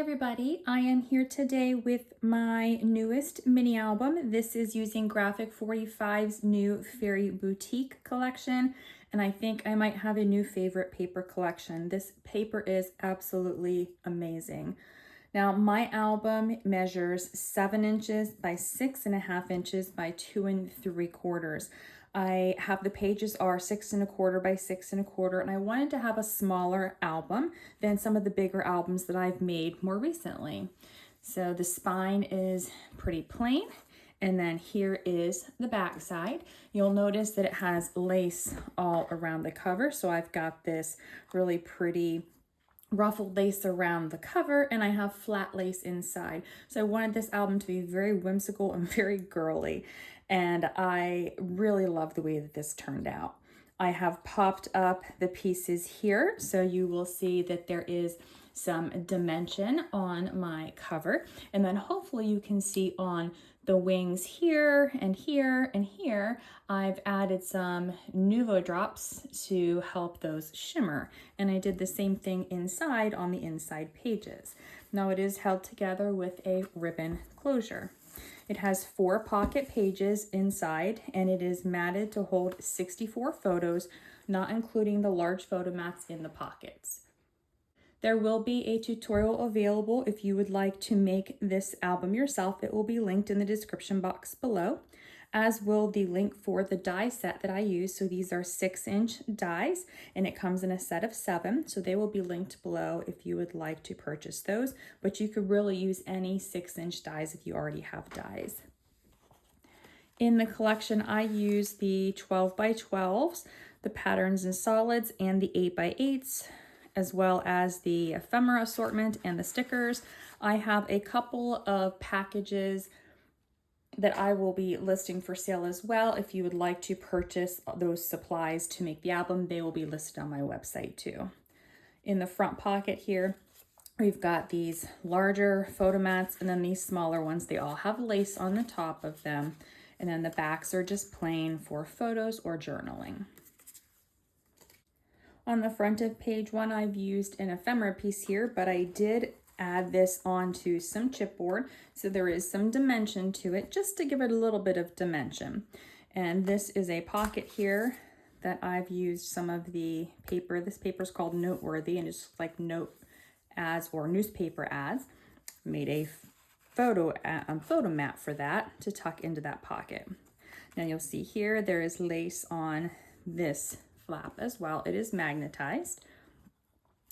everybody, I am here today with my newest mini album. This is using Graphic 45's new Fairy Boutique collection, and I think I might have a new favorite paper collection. This paper is absolutely amazing. Now, my album measures 7 inches by 6.5 inches by 2 3/4. I have the pages are 6 1/4 by 6 1/4, and I wanted to have a smaller album than some of the bigger albums that I've made more recently. So the spine is pretty plain. And then here is the back side. You'll notice that it has lace all around the cover. So I've got this really pretty ruffled lace around the cover, and I have flat lace inside. So I wanted this album to be very whimsical and very girly, and I really love the way that this turned out. I have popped up the pieces here, so you will see that there is some dimension on my cover, and then hopefully you can see on the wings here and here and here, I've added some Nuvo drops to help those shimmer. And I did the same thing inside on the inside pages. Now it is held together with a ribbon closure. It has 4 pocket pages inside, and it is matted to hold 64 photos, not including the large photo mats in the pockets. There will be a tutorial available if you would like to make this album yourself. It will be linked in the description box below, as will the link for the die set that I use. So these are 6-inch dies, and it comes in a set of 7. So they will be linked below if you would like to purchase those, but you could really use any 6-inch dies if you already have dies. In the collection, I use the 12 by 12s, the patterns and solids, and the 8 by 8s, as well as the ephemera assortment and the stickers. I have a couple of packages that I will be listing for sale as well. If you would like to purchase those supplies to make the album, they will be listed on my website too. In the front pocket here, we've got these larger photo mats and then these smaller ones. They all have lace on the top of them. And then the backs are just plain for photos or journaling. On the front of page 1, I've used an ephemera piece here, but I did add this onto some chipboard, so there is some dimension to it, just to give it a little bit of dimension. And this is a pocket here that I've used some of the paper. This paper is called Noteworthy, and it's like note ads or newspaper ads. Made a photo mat for that to tuck into that pocket. Now you'll see here there is lace on this flap as well. It is magnetized.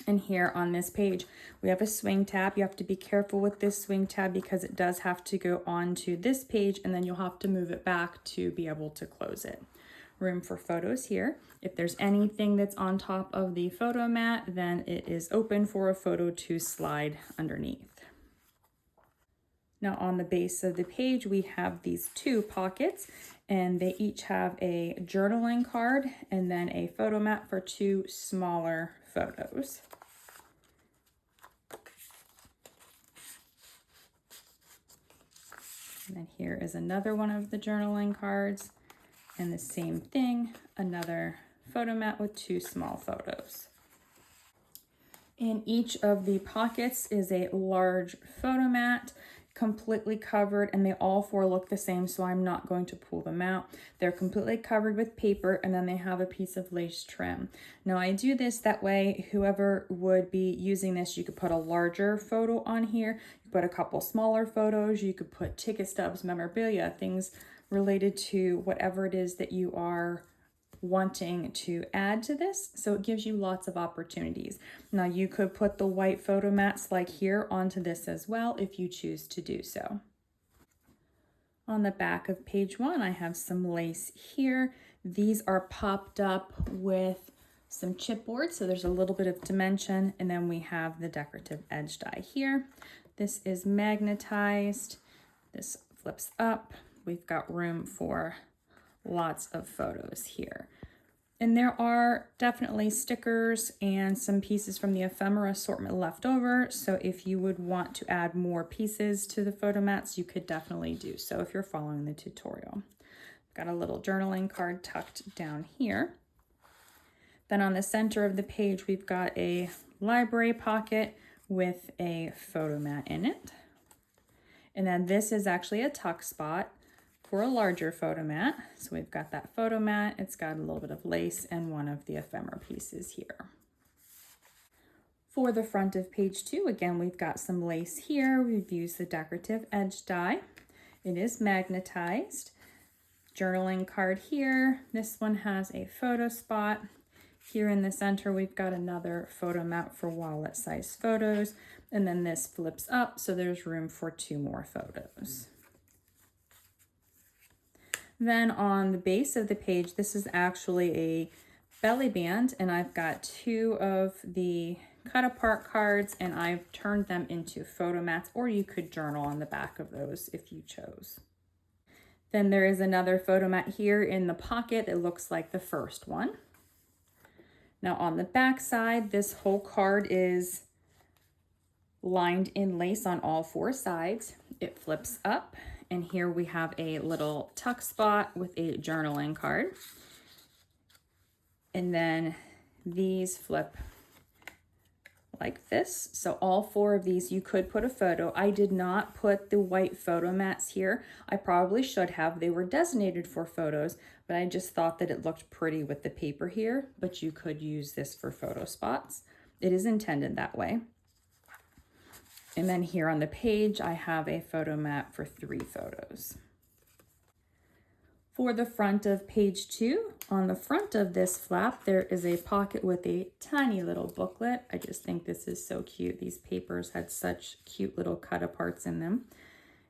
And here on this page, we have a swing tab. You have to be careful with this swing tab because it does have to go onto this page, and then you'll have to move it back to be able to close it. Room for photos here. If there's anything that's on top of the photo mat, then it is open for a photo to slide underneath. Now on the base of the page, we have these 2 pockets, and they each have a journaling card and then a photo mat for 2 smaller photos. And then here is another one of the journaling cards, and the same thing, another photo mat with 2 small photos. In each of the pockets is a large photo mat, completely covered, and they all 4 look the same, so I'm not going to pull them out. They're completely covered with paper, and then they have a piece of lace trim. Now I do this that way whoever would be using this, you could put a larger photo on here, you put a couple smaller photos, you could put ticket stubs, memorabilia, things related to whatever it is that you are wanting to add to this. So it gives you lots of opportunities. Now you could put the white photo mats like here onto this as well if you choose to do so. On the back of page 1, I have some lace here. These are popped up with some chipboard, so there's a little bit of dimension, and then we have the decorative edge die here. This is magnetized. This flips up. We've got room for lots of photos here. And there are definitely stickers and some pieces from the ephemera assortment left over. So if you would want to add more pieces to the photo mats, you could definitely do so if you're following the tutorial. Got a little journaling card tucked down here. Then on the center of the page, we've got a library pocket with a photo mat in it. And then this is actually a tuck spot for a larger photo mat. So we've got that photo mat, it's got a little bit of lace and one of the ephemera pieces here. For the front of page 2, again, we've got some lace here. We've used the decorative edge die. It is magnetized. Journaling card here. This one has a photo spot. Here in the center, we've got another photo mat for wallet size photos. And then this flips up, so there's room for 2 more photos. Then on the base of the page, this is actually a belly band, and I've got 2 of the cut apart cards, and I've turned them into photo mats, or you could journal on the back of those if you chose. Then there is another photo mat here in the pocket that looks like the first one. Now on the back side, this whole card is lined in lace on all 4 sides. It flips up, and here we have a little tuck spot with a journaling card. And then these flip like this. So all 4 of these, you could put a photo. I did not put the white photo mats here. I probably should have. They were designated for photos, but I just thought that it looked pretty with the paper here, but you could use this for photo spots. It is intended that way. And then here on the page, I have a photo mat for 3 photos. For the front of page 2, on the front of this flap, there is a pocket with a tiny little booklet. I just think this is so cute. These papers had such cute little cut aparts in them.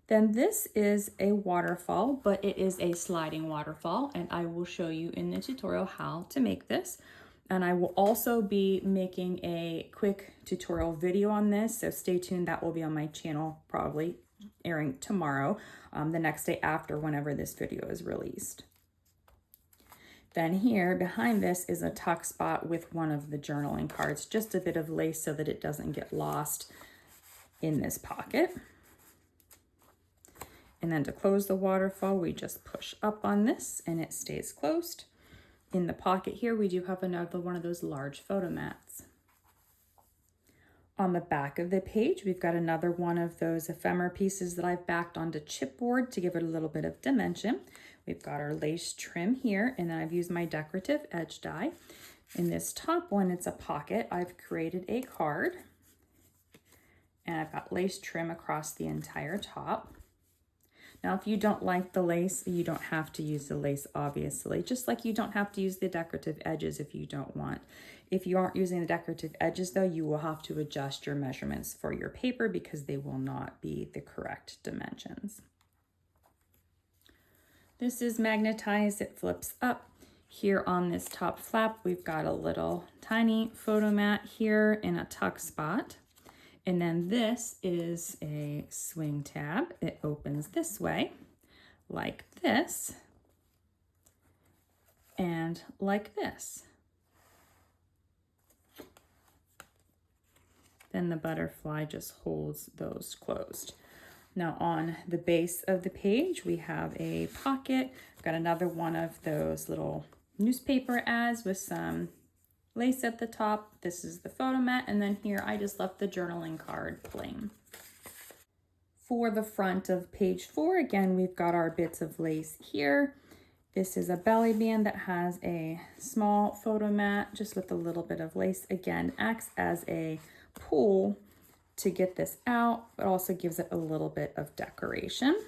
Then this is a waterfall, but it is a sliding waterfall, and I will show you in the tutorial how to make this. And I will also be making a quick tutorial video on this, so stay tuned. That will be on my channel, probably airing tomorrow, the next day after whenever this video is released. Then here behind this is a tuck spot with one of the journaling cards, just a bit of lace so that it doesn't get lost in this pocket. And then to close the waterfall, we just push up on this and it stays closed. In the pocket here, we do have another one of those large photo mats. On the back of the page, we've got another one of those ephemera pieces that I've backed onto chipboard to give it a little bit of dimension. We've got our lace trim here, and then I've used my decorative edge die. In this top one, it's a pocket. I've created a card, and I've got lace trim across the entire top. Now, if you don't like the lace, you don't have to use the lace, obviously, just like you don't have to use the decorative edges if you don't want. If you aren't using the decorative edges, though, you will have to adjust your measurements for your paper because they will not be the correct dimensions. This is magnetized, it flips up. Here on this top flap, we've got a little tiny photo mat here in a tuck spot. And then this is a swing tab. It opens this way, like this, and like this. Then the butterfly just holds those closed. Now on the base of the page, we have a pocket. I've got another one of those little newspaper ads with some lace at the top. This is the photo mat, and then here I just left the journaling card plain. For the front of page 4, again, we've got our bits of lace here. This is a belly band that has a small photo mat just with a little bit of lace. Again, acts as a pull to get this out, but also gives it a little bit of decoration.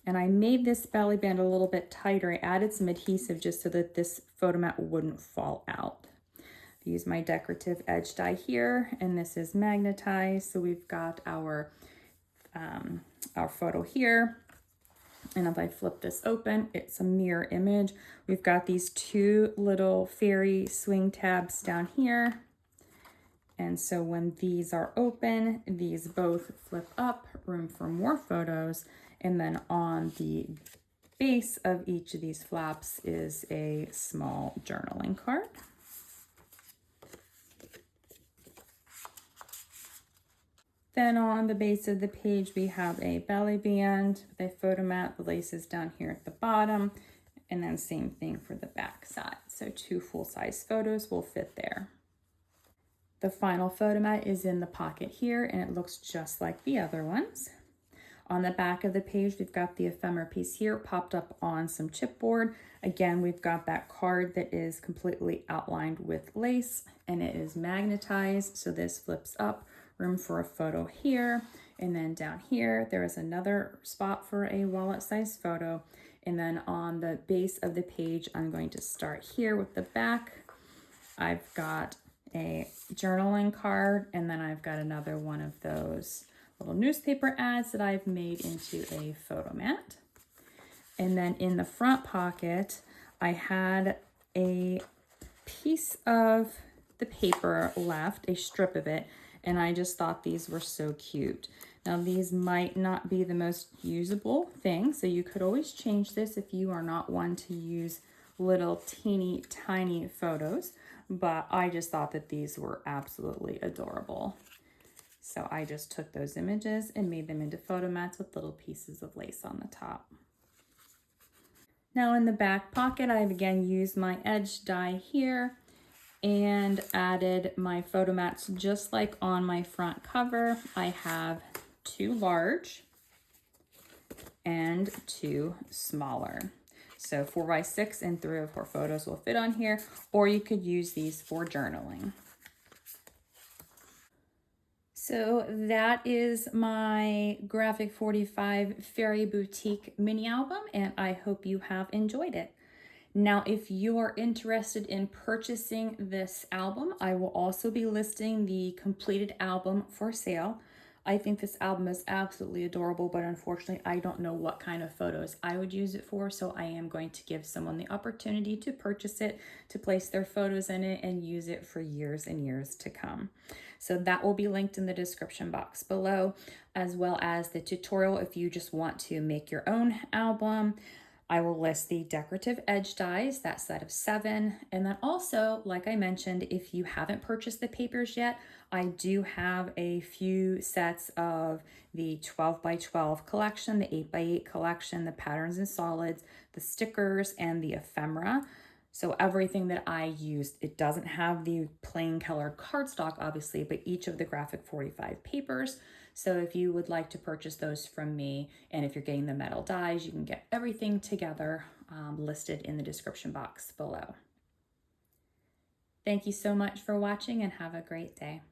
And I made this belly band a little bit tighter. I added some adhesive just so that this photo mat wouldn't fall out. I use my decorative edge die here, and this is magnetized. So we've got our photo here. And if I flip this open, it's a mirror image. We've got these 2 little fairy swing tabs down here. And so when these are open, these both flip up, room for more photos. And then on the base of each of these flaps is a small journaling card. Then on the base of the page, we have a belly band with a photo mat. The lace is down here at the bottom. And then same thing for the back side. So 2 full-size photos will fit there. The final photo mat is in the pocket here, and it looks just like the other ones. On the back of the page, we've got the ephemera piece here popped up on some chipboard. Again, we've got that card that is completely outlined with lace, and it is magnetized, so this flips up, room for a photo here. And then down here, there is another spot for a wallet-sized photo. And then on the base of the page, I'm going to start here with the back. I've got a journaling card, and then I've got another one of those little newspaper ads that I've made into a photo mat. And then in the front pocket, I had a piece of the paper left, a strip of it, and I just thought these were so cute. Now these might not be the most usable thing, so you could always change this if you are not one to use little teeny tiny photos, but I just thought that these were absolutely adorable. So I just took those images and made them into photo mats with little pieces of lace on the top. Now in the back pocket, I've again used my edge die here and added my photo mats just like on my front cover. I have 2 large and 2 smaller. So 4x6 and 3 or 4 photos will fit on here, or you could use these for journaling. So that is my Graphic 45 Fairy Boutique mini album, and I hope you have enjoyed it. Now, if you are interested in purchasing this album, I will also be listing the completed album for sale. I think this album is absolutely adorable, but unfortunately, I don't know what kind of photos I would use it for, so I am going to give someone the opportunity to purchase it, to place their photos in it, and use it for years and years to come. So that will be linked in the description box below, as well as the tutorial if you just want to make your own album. I will list the decorative edge dies, that set of 7. And then also, like I mentioned, if you haven't purchased the papers yet, I do have a few sets of the 12x12 collection, the 8x8 collection, the patterns and solids, the stickers, and the ephemera. So everything that I used, it doesn't have the plain colored cardstock, obviously, but each of the Graphic 45 papers. So if you would like to purchase those from me, and if you're getting the metal dies, you can get everything together listed in the description box below. Thank you so much for watching, and have a great day.